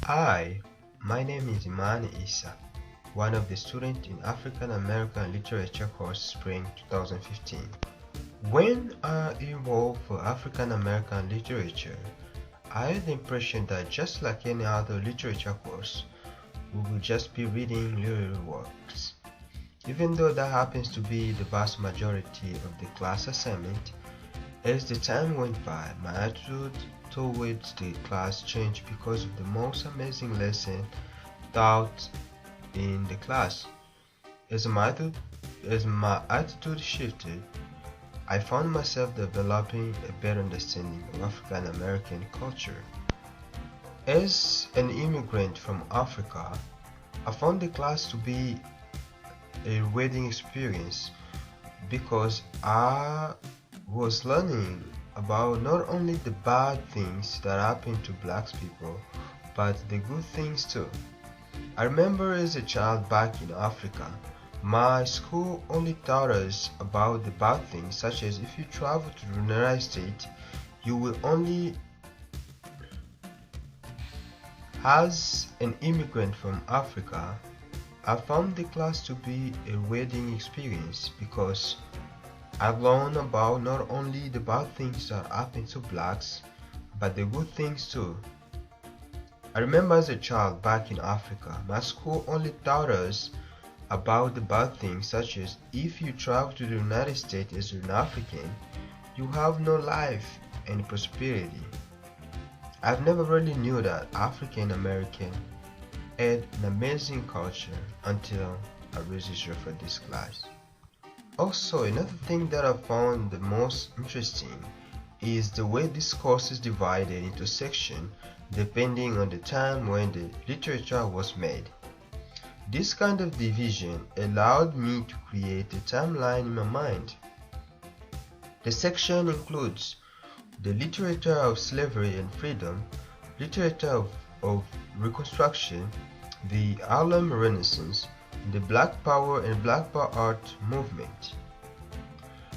Hi, my name is Imani Issa, one of the students in African American Literature course Spring 2015. When I enrolled for African American Literature, I had the impression that just like any other literature course, we would just be reading literary works. Even though that happens to be the vast majority of the class assignment, as the time went by, my attitude towards the class changed because of the most amazing lesson taught in the class. As my attitude shifted, I found myself developing a better understanding of African American culture. As an immigrant from Africa, I found the class to be a reading experience because I was learning about not only the bad things that happen to black people, but the good things too. I remember as a child back in Africa, my school only taught us about the bad things, such as if you travel to the United States, you will only. As an immigrant from Africa, I found the class to be a reading experience because I've learned about not only the bad things that happen to blacks, but the good things too. I remember as a child back in Africa, my school only taught us about the bad things, such as if you travel to the United States as an African, you have no life and prosperity. I've never really knew that African American had an amazing culture until I registered for this class. Also, another thing that I found the most interesting is the way this course is divided into sections depending on the time when the literature was made. This kind of division allowed me to create a timeline in my mind. The section includes the literature of slavery and freedom, literature of Reconstruction, the Harlem Renaissance, the Black Power and Black Power art movement.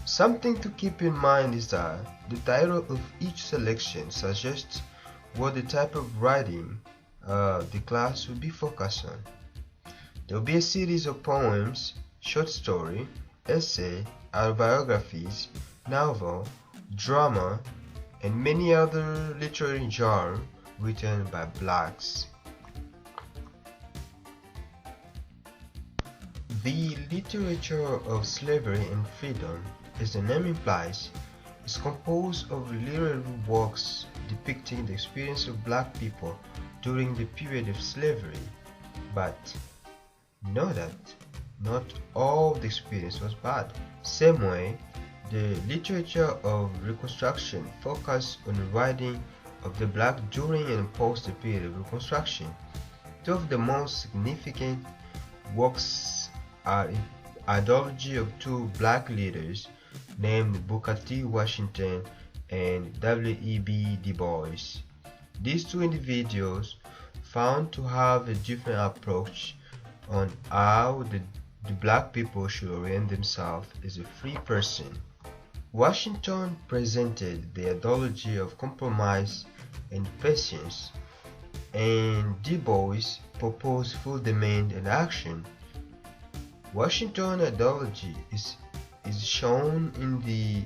Something to keep in mind is that the title of each selection suggests what the type of writing the class will be focused on. There will be a series of poems, short story, essay, autobiographies, novel, drama, and many other literary genres written by blacks. The literature of slavery and freedom, as the name implies, is composed of literary works depicting the experience of black people during the period of slavery. But know that not all the experience was bad. Same way, the literature of Reconstruction focused on the writing of the black during and post the period of Reconstruction. Two of the most significant works are ideology of two black leaders named Booker T. Washington and W.E.B. Du Bois. These two individuals found to have a different approach on how the black people should orient themselves as a free person. Washington presented the ideology of compromise and patience, and Du Bois proposed full demand and action. Washington's ideology is shown in the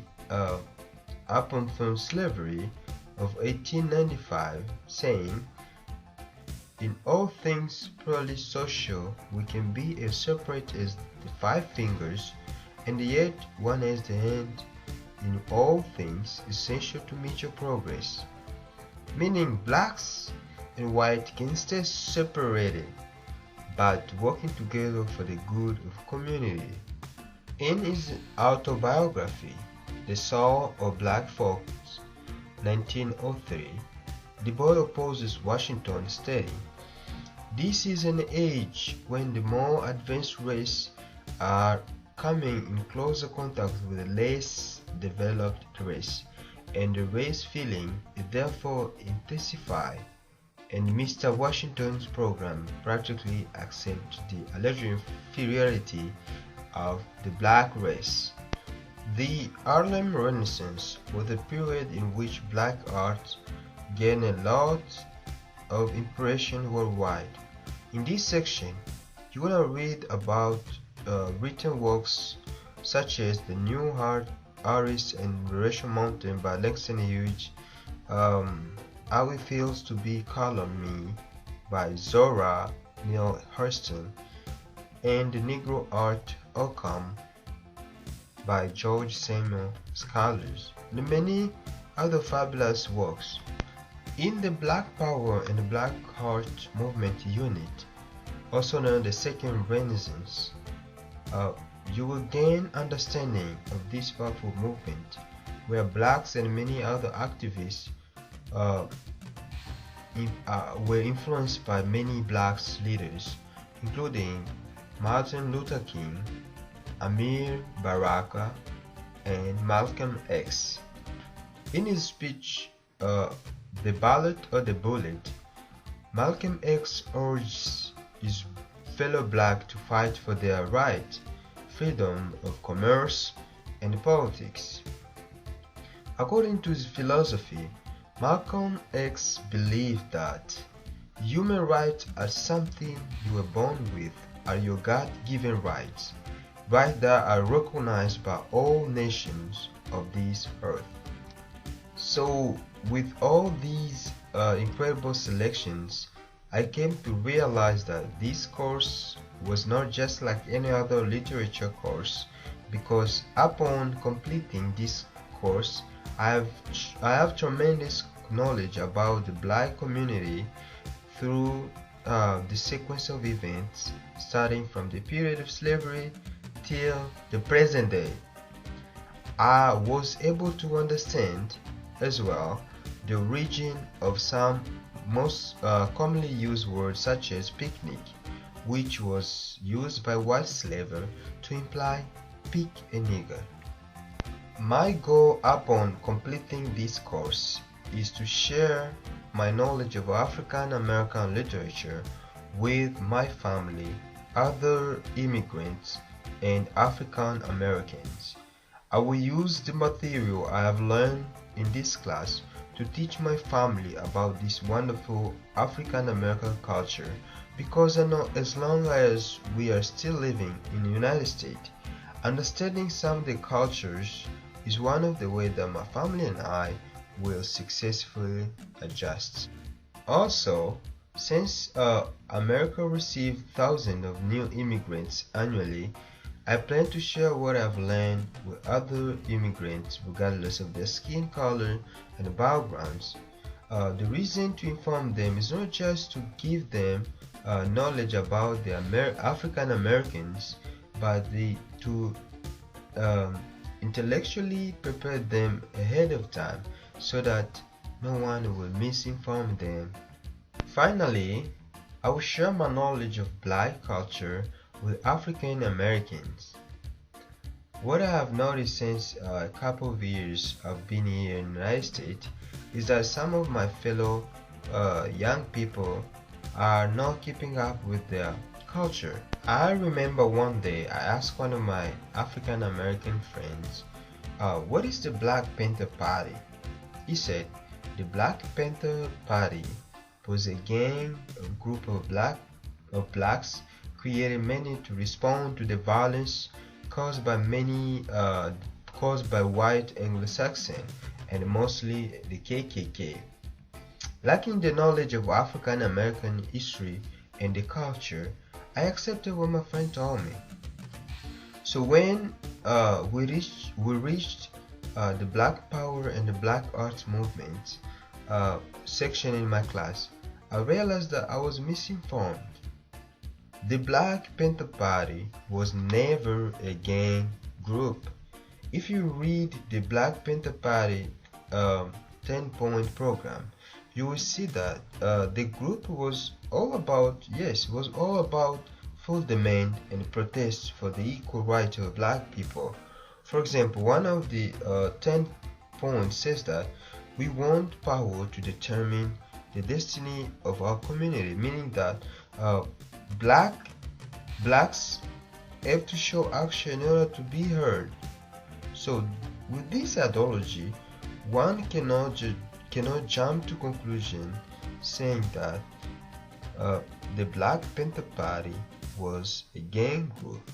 Upon from Slavery of 1895, saying, "In all things purely social, we can be as separate as the five fingers, and yet one has the hand in all things essential to mutual progress," meaning blacks and white can stay separated, but working together for the good of community. In his autobiography, The Soul of Black Folks, 1903, Du Bois opposes Washington, stating, "This is an age when the more advanced races are coming in closer contact with the less developed race, and the race feeling is therefore intensified." And Mr. Washington's program practically accepts the alleged inferiority of the black race. The Harlem Renaissance was a period in which black art gained a lot of impression worldwide. In this section, you will read about written works such as The New Heart, Aris and Liberation Mountain by Langston Hughes, How It Feels to Be Color Me by Zora Neale Hurston, and The Negro Art Outcome by George Samuel Scholars, and many other fabulous works. In the Black Power and the Black Art Movement unit, also known as the Second Renaissance, you will gain understanding of this powerful movement, where blacks and many other activists were influenced by many black leaders, including Martin Luther King, Amir Baraka, and Malcolm X. In his speech, The Ballot or the Bullet, Malcolm X urged his fellow blacks to fight for their right, freedom of commerce, and politics. According to his philosophy, Malcolm X believed that human rights are something you were born with, are your God-given rights, rights that are recognized by all nations of this earth. So, with all these incredible selections, I came to realize that this course was not just like any other literature course, because upon completing this course, I have tremendous knowledge about the black community through the sequence of events starting from the period of slavery till the present day. I was able to understand as well the origin of some most commonly used words such as picnic, which was used by white slavers to imply pick a nigger. My goal upon completing this course is to share my knowledge of African American literature with my family, other immigrants, and African Americans. I will use the material I have learned in this class to teach my family about this wonderful African American culture, because I know as long as we are still living in the United States, understanding some of the cultures is one of the ways that my family and I will successfully adjust. Also, since America receives thousands of new immigrants annually, I plan to share what I've learned with other immigrants regardless of their skin color and backgrounds. The reason to inform them is not just to give them knowledge about the African Americans, but to intellectually prepare them ahead of time so that no one will misinform them. Finally, I will share my knowledge of black culture with African Americans. What I have noticed since a couple of years I've been here in the United States is that some of my fellow young people are not keeping up with their culture. I remember one day I asked one of my African American friends, what is the Black Panther Party? He said, the Black Panther Party was a gang, a group of blacks created mainly to respond to the violence caused by white Anglo-Saxon and mostly the KKK. Lacking the knowledge of African American history and the culture, I accepted what my friend told me. So when we reached the Black Power and the Black Arts Movement section in my class, I realized that I was misinformed. The Black Panther Party was never a gang group. If you read the Black Panther Party 10-point program, you will see that the group was all about full demand and protest for the equal rights of black people. For example, one of the 10 points says that we want power to determine the destiny of our community, meaning that blacks have to show action in order to be heard. So with this ideology, one cannot jump to conclusion saying that uh, the Black Panther Party was a gang group.